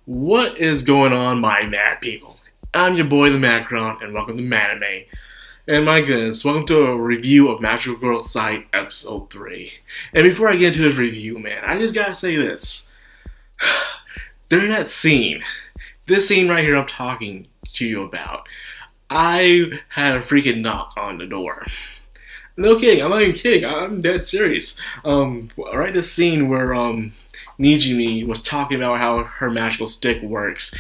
What is going on, my mad people? I'm your boy, the Madcrownxox, and welcome to Madime. And my goodness, welcome to a review of Magical Girl Site Episode 3. And before I get into this review, man, I just gotta say this. During that scene, this scene right here I'm talking to you about, I had a freaking knock on the door. No kidding, I'm not even kidding, I'm dead serious. Right this scene where, Nijimi was talking about how her magical stick works.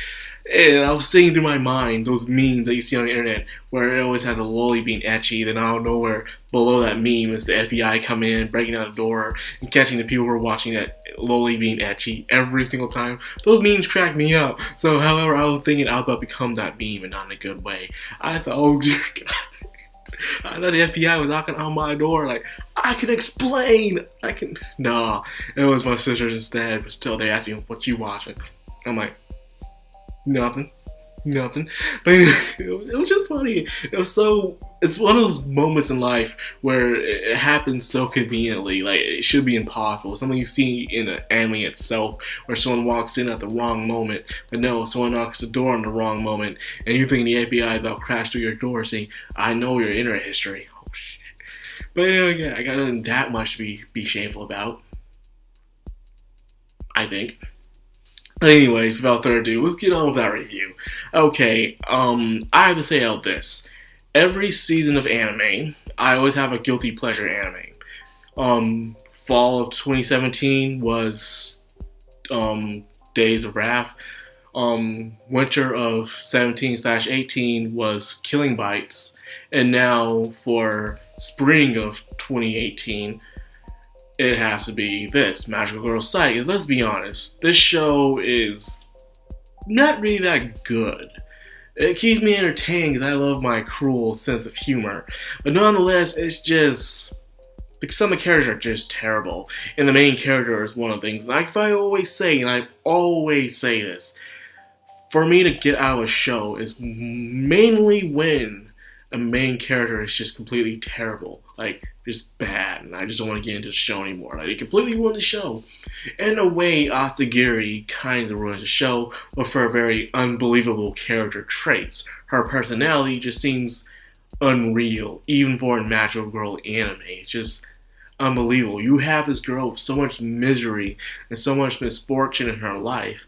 And I was seeing through my mind those memes that you see on the internet where it always has a lolly being etchy, then out of nowhere below that meme is the FBI coming in, breaking down the door, and catching the people who are watching that lolly being etchy every single time. Those memes crack me up. So however, I was thinking I was about to become that meme and not in a good way. I thought, oh dear God. I thought the FBI was knocking on my door like, I can explain! Nah, it was my sisters instead, but still they asked me, what you watching? I'm like, nothing. But it was just funny. It's one of those moments in life where it happens so conveniently, like it should be impossible. Something you see in an anime itself, where someone walks in at the wrong moment, but no, someone knocks the door in the wrong moment, and you think the FBI is about to crash through your door saying, I know your internet history. Oh shit. But yeah, I got nothing that much to be shameful about, I think. Anyways, without further ado, let's get on with that review. Okay, I have to say out this. Every season of anime, I always have a guilty pleasure anime. Fall of 2017 was Days of Wrath. Winter of 17/18 was Killing Bites. And now for spring of 2018, it has to be this, Magical Girl Site. And let's be honest, this show is not really that good. It keeps me entertained because I love my cruel sense of humor. But nonetheless, it's just, some of the characters are just terrible. And the main character is one of the things. Like I always say, and I always say this, for me to get out of a show is mainly when a main character is just completely terrible. Like, just bad, and I just don't want to get into the show anymore. Like, it completely ruined the show. In a way, Asagiri kind of ruins the show, but for very unbelievable character traits. Her personality just seems unreal, even for a Magical Girl anime. It's just unbelievable. You have this girl with so much misery and so much misfortune in her life,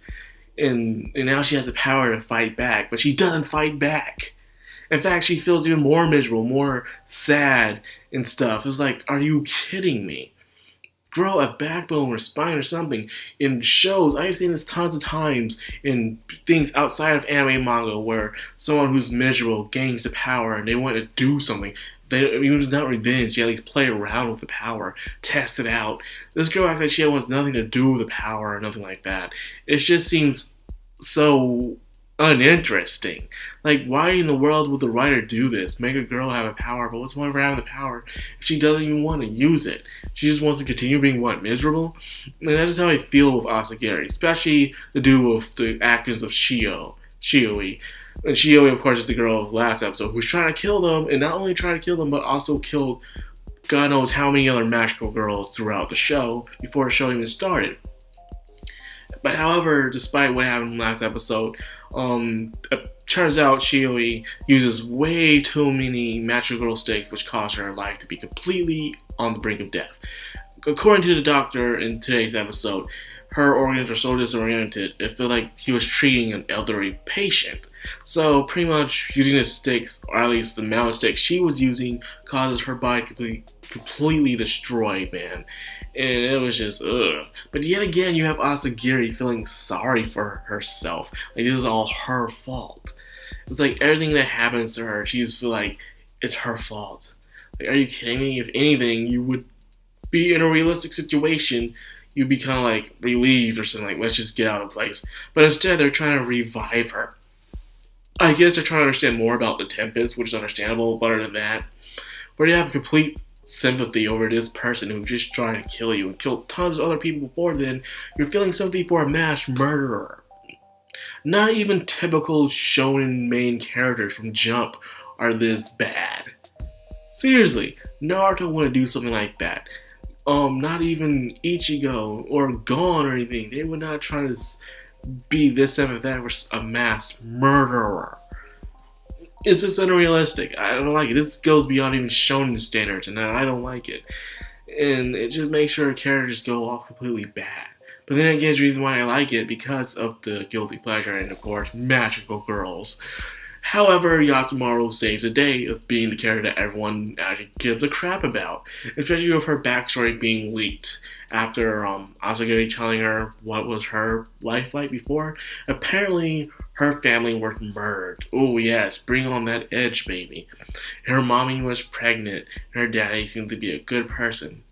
and now she has the power to fight back, but she doesn't fight back. In fact, she feels even more miserable, more sad and stuff. It's like, are you kidding me? Grow a backbone or spine or something. In shows, I've seen this tons of times in things outside of anime and manga where someone who's miserable gains the power and they want to do something. Even if it's not revenge, you at least play around with the power, test it out. This girl acts like she wants nothing to do with the power or nothing like that. It just seems so uninteresting. Like, why in the world would the writer do this? Make a girl have a power, but what's the point of her having the power if she doesn't even want to use it? She just wants to continue being, what, miserable? And that's just how I feel with Asagiri, especially the duo of the actors of Shioi. And Shioi, of course, is the girl of the last episode who's trying to kill them, and not only trying to kill them, but also killed God knows how many other magical girls throughout the show before the show even started. But however, despite what happened in the last episode, it turns out Shioi uses way too many Magical Girl sticks, which cause her life to be completely on the brink of death. According to the doctor in today's episode, her organs are so disoriented, it felt like he was treating an elderly patient. So pretty much using the sticks, or at least the amount of sticks she was using, causes her body to be completely destroyed, man. And it was just, ugh. But yet again, you have Asagiri feeling sorry for herself. Like, this is all her fault. It's like everything that happens to her, she just feels like it's her fault. Like, are you kidding me? If anything, you would be in a realistic situation, you'd be kind of like relieved or something, like, let's just get out of place. But instead, they're trying to revive her. I guess they're trying to understand more about the Tempest, which is understandable, but other than that, where you have complete sympathy over this person who's just trying to kill you and killed tons of other people before then, you're feeling sympathy for a mass murderer. Not even typical shonen main characters from Jump are this bad. Seriously, Naruto wouldn't do something like that. Not even Ichigo or Gon or anything. They would not try to be this sympathetic for a mass murderer. It's just unrealistic. I don't like it. This goes beyond even shonen standards, and I don't like it. And it just makes sure characters go off completely bad. But then again, the reason why I like it because of the guilty pleasure and of course magical girls. However, Yasumaru saves the day of being the character that everyone actually gives a crap about, especially with her backstory being leaked after Asagiri telling her what was her life like before. Apparently, her family was murdered. Oh yes, bring on that edge, baby. Her mommy was pregnant, and her daddy seemed to be a good person.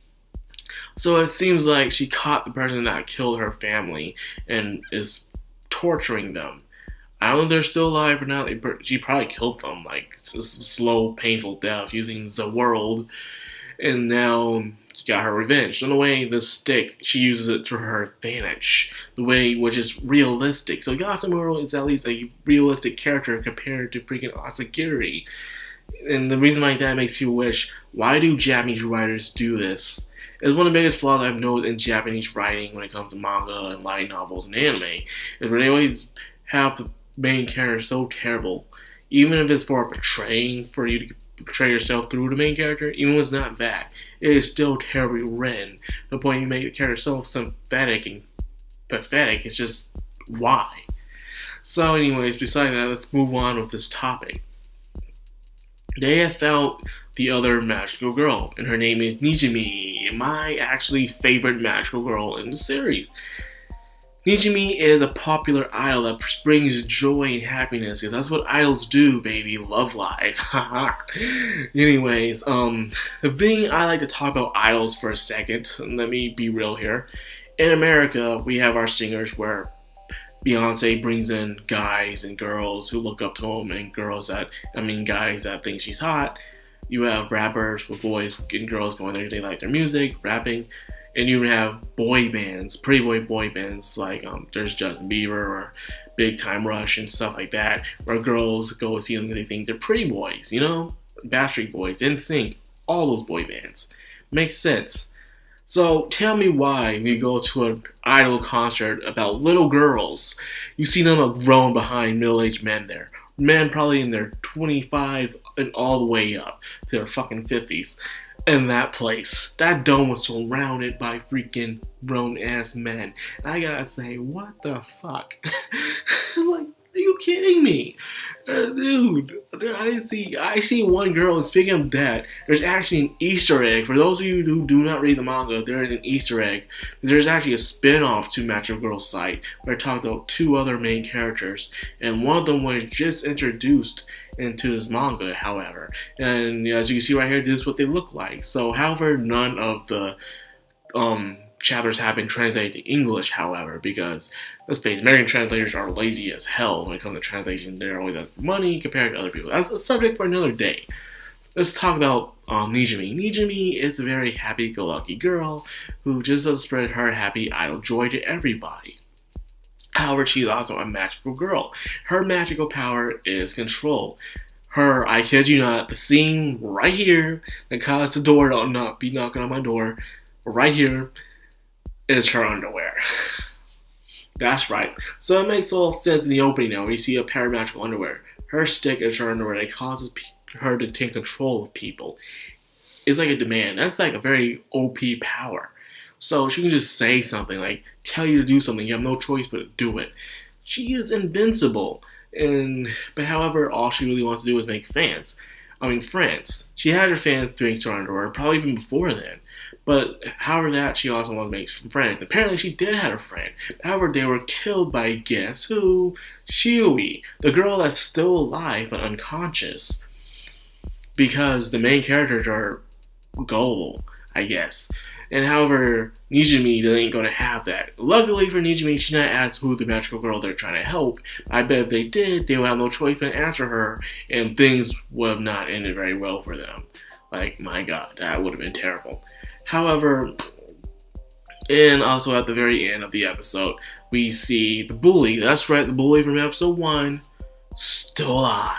So it seems like she caught the person that killed her family and is torturing them. I don't know if they're still alive or not. She probably killed them, like slow, painful death using the world. And now she got her revenge. So in a way, the stick, she uses it to her advantage. The way which is realistic. So Yasumaru is at least a realistic character compared to freaking Asagiri. And the reason why that makes people wish, why do Japanese writers do this? It's one of the biggest flaws I've noticed in Japanese writing when it comes to manga and light novels and anime. Is where they always have the main character so terrible. Even if it's for portraying, for you to portray yourself through the main character, even when it's not that, it is still terribly written. The point you make the character so sympathetic and pathetic, it's just, why? So anyways, besides that, let's move on with this topic. They have found the other magical girl, and her name is Nijimi, my actually favorite magical girl in the series. Nijimi is a popular idol that brings joy and happiness, because that's what idols do, baby. Love life. Anyways, the thing I like to talk about idols for a second, and let me be real here. In America, we have our singers where Beyonce brings in guys and girls who look up to him, and guys that think she's hot. You have rappers with boys and girls going there, they like their music, rapping. And you have boy bands, pretty boy bands, like there's Justin Bieber or Big Time Rush and stuff like that, where girls go see them because they think they're pretty boys, you know? Backstreet Boys, NSYNC, all those boy bands. Makes sense. So tell me why we go to an idol concert about little girls, you see them grown behind middle-aged men there. Men probably in their 25s and all the way up to their fucking 50s. In that place, that dome was surrounded by freaking grown-ass men. And I gotta say, what the fuck? Like, are you kidding me? Dude, I see one girl, and speaking of that, there's actually an Easter egg. For those of you who do not read the manga, there is an Easter egg. There's actually a spin-off to Magical Girl's site, where I talked about two other main characters, and one of them was just introduced into this manga, however. And as you can see right here, this is what they look like. So, however, none of the chapters have been translated to English, however, because let's face it, American translators are lazy as hell when it comes to translation. They're always have money compared to other people. That's a subject for another day. Let's talk about Nijimi. Nijimi is a very happy-go-lucky girl who just does spread her happy idol joy to everybody. However, she's also a magical girl. Her magical power is control. I kid you not, the scene right here that caused the door to not be knocking on my door, right here, is her underwear. That's right. So it makes a little sense in the opening now, where you see a pair of magical underwear. Her stick is her underwear that causes her to take control of people. It's like a demand. That's like a very OP power. So she can just say something, like tell you to do something. You have no choice but to do it. She is invincible. But however, all she really wants to do is make friends. She had her fans thanks to her underwear, probably even before then. But however that, she also wants to make some friends. Apparently she did have a friend. However, they were killed by, guess who? Shiui, the girl that's still alive but unconscious. Because the main characters are gullible, I guess. And however, Nijimi ain't gonna have that. Luckily for Nijimi, she not asked who the magical girl they're trying to help. I bet if they did, they would have no choice but to answer her, and things would have not ended very well for them. Like, my god, that would have been terrible. However, and also at the very end of the episode, we see the bully. That's right, the bully from episode 1, still alive.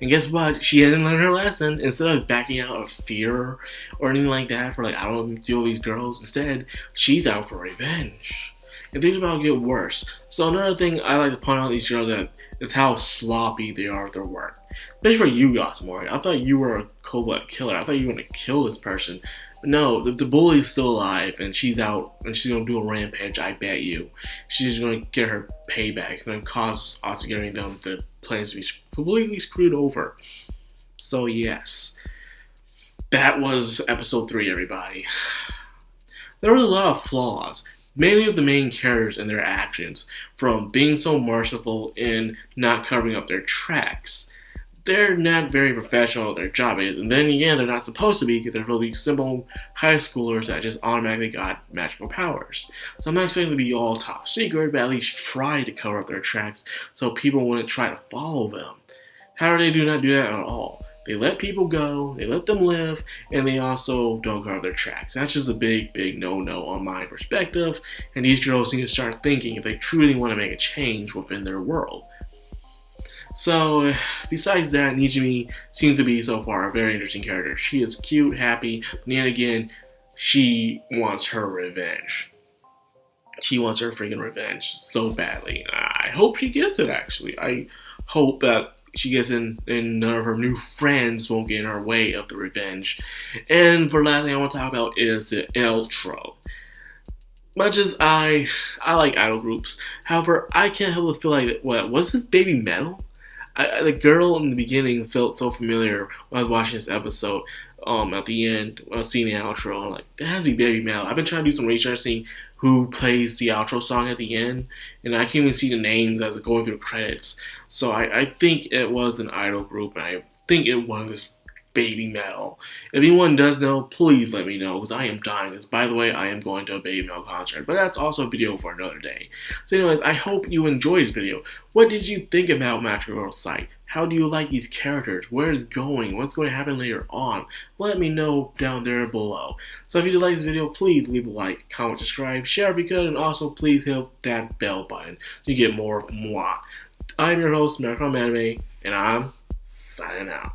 And guess what? She hasn't learned her lesson. Instead of backing out of fear or anything like that for I don't deal with these girls. Instead, she's out for revenge. and things are about to get worse. So another thing I like to point out these girls that is how sloppy they are with their work. Especially for you, Yasmori. I thought you were a cold-blooded killer. I thought you were going to kill this person. But no, the bully's still alive, and she's out, and she's going to do a rampage, I bet you. She's going to get her payback. It's going to cause us getting them the plans to be completely screwed over. So yes, that was episode 3, everybody. There were a lot of flaws. Many of the main characters and their actions, from being so merciful and not covering up their tracks. They're not very professional at their job, and then again, they're not supposed to be because they're supposed to be simple high schoolers that just automatically got magical powers. So I'm not expecting to be all top secret, but at least try to cover up their tracks so people wouldn't try to follow them. However, they do not do that at all. They let people go, they let them live, and they also don't cover their tracks. That's just a big, big no-no on my perspective, and these girls need to start thinking if they truly want to make a change within their world. So, besides that, Nijimi seems to be, so far, a very interesting character. She is cute, happy, but then again, she wants her revenge. She wants her freaking revenge so badly. I hope she gets it, actually. I hope that she gets in and none of her new friends won't get in her way of the revenge. And for the last thing I want to talk about is the outro. Much as I like idol groups, however, I can't help but feel like, what, was this Baby Metal? The girl in the beginning felt so familiar when I was watching this episode. At the end, when I was seeing the outro, I'm like, that has to be Baby Metal. I've been trying to do some research, seeing who plays the outro song at the end, and I can't even see the names as it's going through the credits. So I think it was an idol group, and I think it was Baby Metal. If anyone does know, please let me know, because I am dying. Because, by the way, I am going to a Baby Metal concert, but that's also a video for another day. So anyways, I hope you enjoyed this video. What did you think about Madcrownxox site? How do you like these characters? Where it's going? What's going to happen later on? Let me know down there below. So if you did like this video, please leave a like, comment, subscribe, share if you could, and also please hit that bell button to get more of moi. I'm your host, Madime, and I'm signing out.